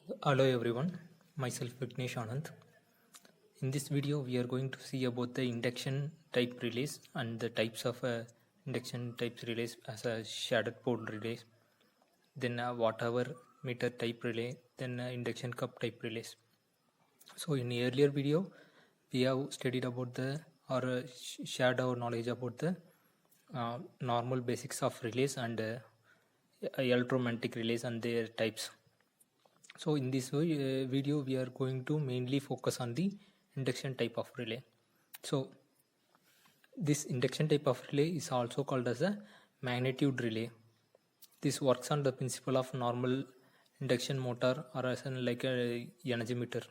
Hello everyone, myself Vignesh Anand. In this video, we are going to see about the induction type relays and the types of induction types relays as a shaded pole relay, then a whatever meter type relay, then induction cup type relays. So in the earlier video, we have studied about the or shared our knowledge about the normal basics of relays and electromagnetic relays and their types. So in this video, we are going to mainly focus on the induction type of relay. So this induction type of relay is also called as a magnitude relay. This works on the principle of normal induction motor or as an like a energy meter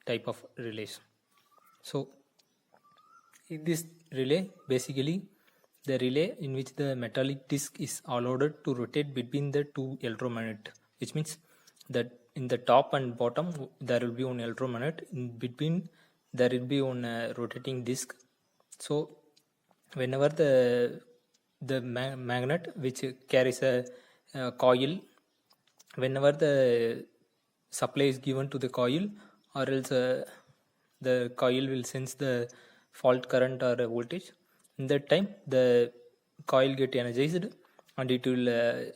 type of relays. So in this relay, basically the relay in which the metallic disc is allowed to rotate between the two electromagnet, which means that in the top and bottom there will be one electromagnet, in between there will be one rotating disc. So whenever the magnet which carries a coil, whenever the supply is given to the coil, or else the coil will sense the fault current or voltage. In that time the coil get energized and it will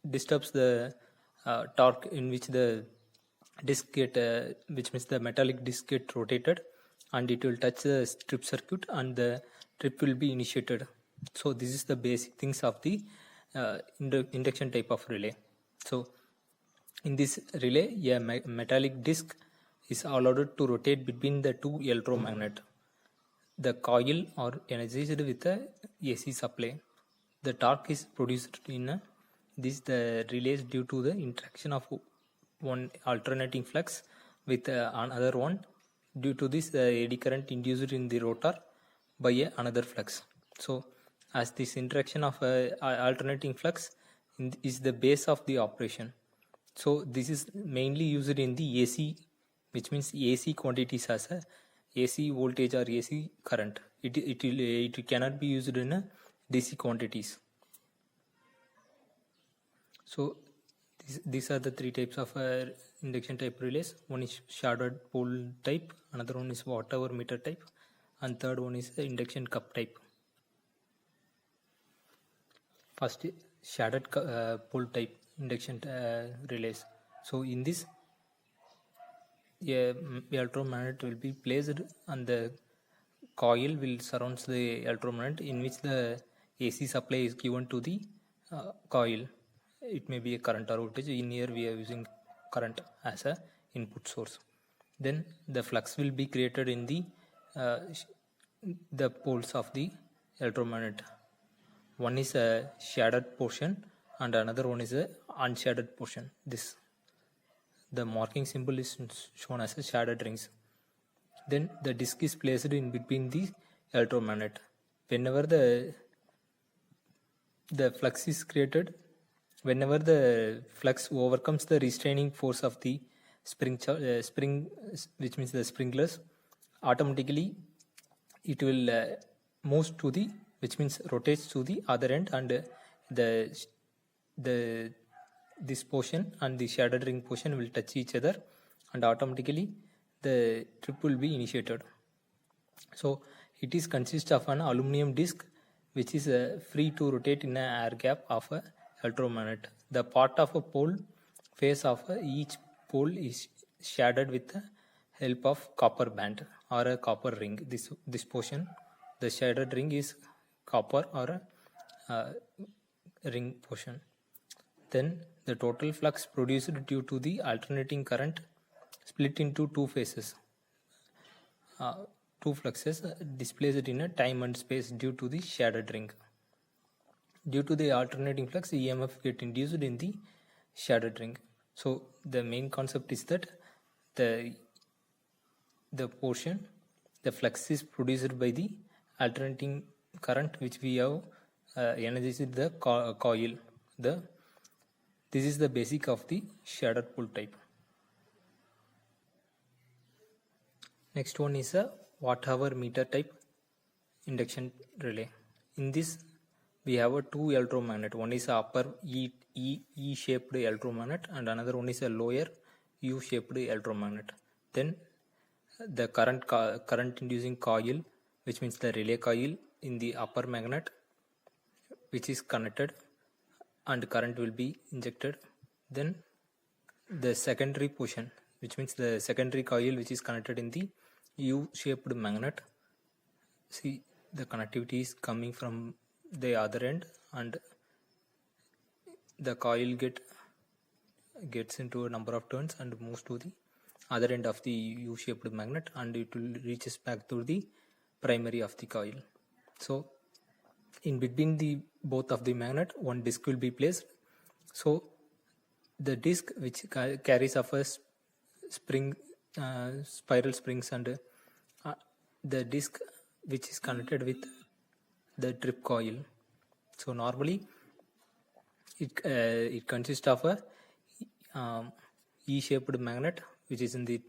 disturbs the torque in which the disc get which means the metallic disc get rotated, and it will touch the strip circuit and the trip will be initiated. So this is the basic things of the induction type of relay. So in this relay, a metallic disc is allowed to rotate between the two electromagnet. The coil are energized with a AC supply. The torque is produced in the relays due to the interaction of one alternating flux with another one. Due to this, the eddy current induced in the rotor by another flux. So as this interaction of alternating flux is the base of the operation. So this is mainly used in the AC, which means AC quantities as a AC voltage or AC current. It cannot be used in a DC quantities. So these are the three types of induction type relays. One is shaded pole type, another one is whatever meter type, and third one is the induction cup type. First, shaded pole type induction relays. So in this, a electromagnet will be placed and the coil will surround the electromagnet in which the AC supply is given to the coil. It may be a current or voltage. In here we are using current as a input source. Then the flux will be created in the poles of the electromagnet. One is a shaded portion and another one is a unshaded portion. The marking symbol is shown as a shaded rings. Then the disc is placed in between the electromagnet. Whenever the flux is created, whenever the flux overcomes the restraining force of the spring, which means the sprinklers, automatically it will move to the, which means rotates to the other end, and this portion and the shaded ring portion will touch each other, and automatically the trip will be initiated. So it is consists of an aluminum disc which is free to rotate in an air gap of a electromagnet. The part of a pole face of each pole is shaded with the help of copper band or a copper ring. This portion, the shaded ring, is copper or a ring portion. Then the total flux produced due to the alternating current split into two phases. Two fluxes displaced in a time and space due to the shaded ring. Due to the alternating flux, EMF get induced in the shaded ring. So the main concept is that the portion, the flux is produced by the alternating current which we have energized the coil. This is the basic of the shaded pole type. Next one is a whatever meter type induction relay. In this we have a two electromagnet. One is a upper E shaped electromagnet and another one is a lower U-shaped electromagnet. Then the current inducing coil, which means the relay coil in the upper magnet, which is connected, and current will be injected. Then the secondary portion, which means the secondary coil which is connected in the U-shaped magnet. See, the connectivity is coming from the other end, and the coil gets into a number of turns and moves to the other end of the U-shaped magnet, and it will reaches back to the primary of the coil. So in between the both of the magnet, one disc will be placed. So the disc which carries of a spring, spiral springs, and the disc which is connected with the trip coil. So normally it consists of a E-shaped magnet which is in the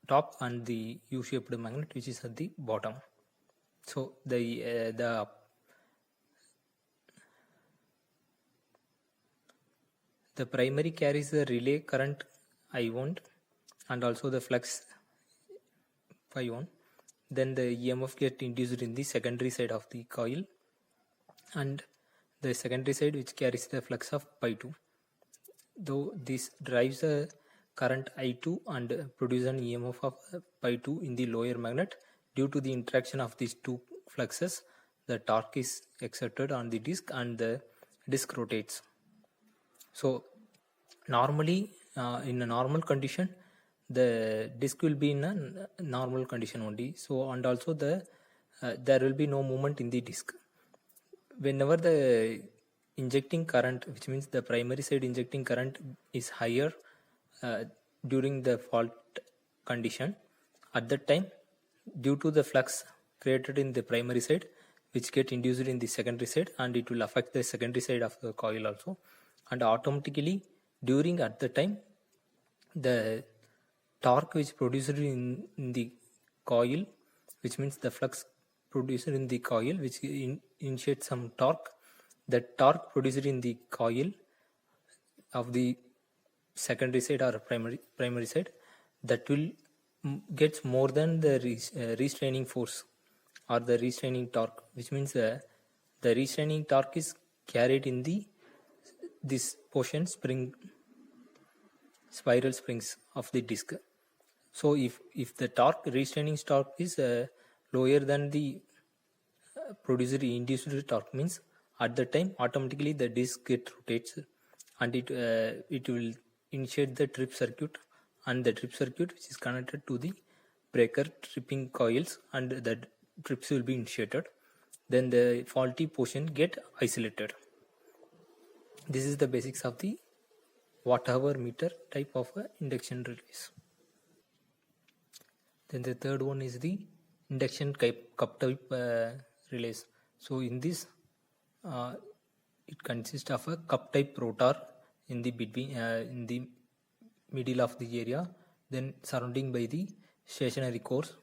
top, and the U-shaped magnet which is at the bottom. So the primary carries the relay current I1 and also the flux Phi1. Then the EMF gets induced in the secondary side of the coil, and the secondary side which carries the flux of Phi2. Though this drives a current I2 and produces an EMF of Phi2 in the lower magnet, due to the interaction of these two fluxes, the torque is exerted on the disc and the disc rotates. So normally in a normal condition, the disc will be in a normal condition only. So, and also there will be no movement in the disc. Whenever the injecting current, which means the primary side injecting current, is higher during the fault condition, at that time, due to the flux created in the primary side, which get induced in the secondary side, and it will affect the secondary side of the coil also, and automatically during at the time, the torque which produced in the coil, which means the flux produced in the coil which initiates some torque, the torque produced in the coil of the secondary side or primary side, that will gets more than the restraining force or the restraining torque, which means the restraining torque is carried in this portion spiral springs of the disc. So if the torque, restraining torque is lower than the produced induced torque, means at the time automatically the disc rotates, and it will initiate the trip circuit, and the trip circuit which is connected to the breaker tripping coils, and the trips will be initiated. Then the faulty portion get isolated. This is the basics of the watt-hour meter type of induction relays. Then the third one is the induction cup type relays. So in this, it consists of a cup type rotor in the middle of the area, then surrounding by the stationary cores.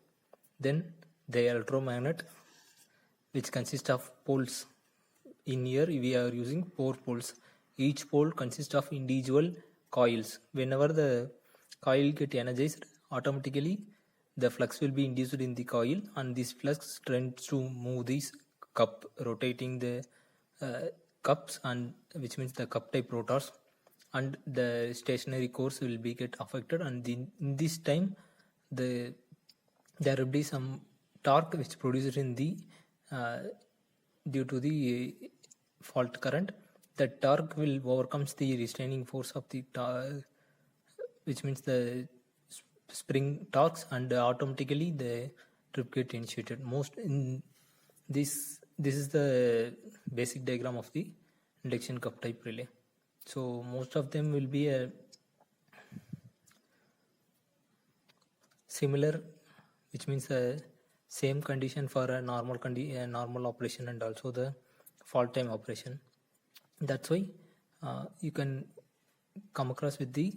Then the electromagnet, which consists of poles. In here we are using 4 poles. Each pole consists of individual coils. Whenever the coil get energized, automatically the flux will be induced in the coil, and this flux tends to move this cup, rotating the cups, and which means the cup type rotors, and the stationary cores will be get affected, and in this time there will be some torque which produced in the due to the fault current. The torque will overcomes the restraining force of the which means the spring torques, and automatically the trip get initiated. Most in this is the basic diagram of the induction cup type relay. So most of them will be a similar, which means a same condition for a normal operation and also the fault time operation. That's why you can come across with the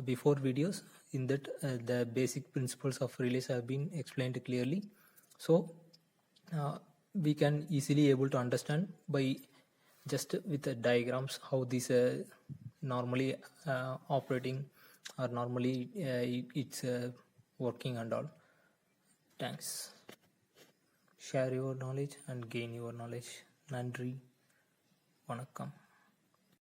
before videos, in that the basic principles of relays have been explained clearly. So we can easily able to understand by just with the diagrams how these normally operating, or normally it's working and all. Thanks. Share your knowledge and gain your knowledge. Nandri. Vanakkam.